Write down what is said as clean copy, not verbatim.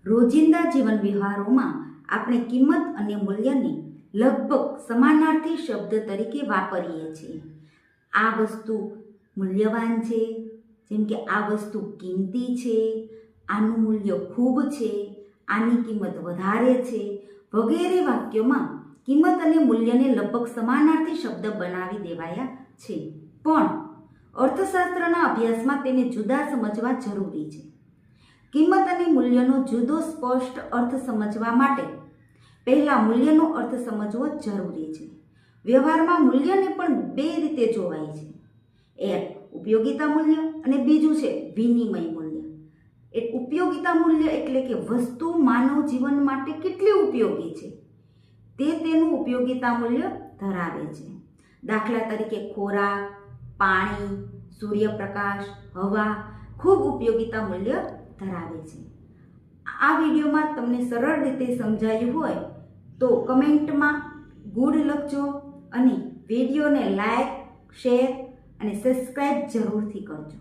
રોજિંદા જીવન વ્યવહારોમાં આપણે કિંમત અને મૂલ્યને લગભગ સમાનાર્થી શબ્દ તરીકે વાપરીએ છીએ. આ વસ્તુ મૂલ્યવાન છે, જેમ કે આ વસ્તુ કિંમતી છે, આનું મૂલ્ય ખૂબ છે, આની કિંમત વધારે છે વગેરે વાક્યોમાં કિંમત અને મૂલ્યને લગભગ સમાનાર્થી શબ્દ બનાવી દેવાયા છે. પણ અર્થશાસ્ત્રના અભ્યાસમાં તેને જુદા સમજવા જરૂરી છે. કિંમત અને મૂલ્યનો જુદો સ્પષ્ટ અર્થ સમજવા માટે પહેલાં મૂલ્યનો અર્થ સમજવો જરૂરી છે. વ્યવહારમાં મૂલ્યને પણ બે રીતે જોવાય છે. એક ઉપયોગિતા મૂલ્ય અને બીજું છે વિનિમય મૂલ્ય. ઉપયોગિતા મૂલ્ય એટલે કે વસ્તુ માનવ જીવન માટે કેટલી ઉપયોગી છે તે તેનું ઉપયોગિતા મૂલ્ય ધરાવે છે. દાખલા તરીકે ખોરાક, પાણી, સૂર્યપ્રકાશ, હવા ખૂબ ઉપયોગિતા મૂલ્ય ધરાવે છે. આ વિડીયોમાં તમને સરળ રીતે સમજાયું હોય તો કમેન્ટમાં ગુડ લખજો અને વિડીયોને લાઈક, શેર અને સબસ્ક્રાઈબ જરૂરથી કરજો.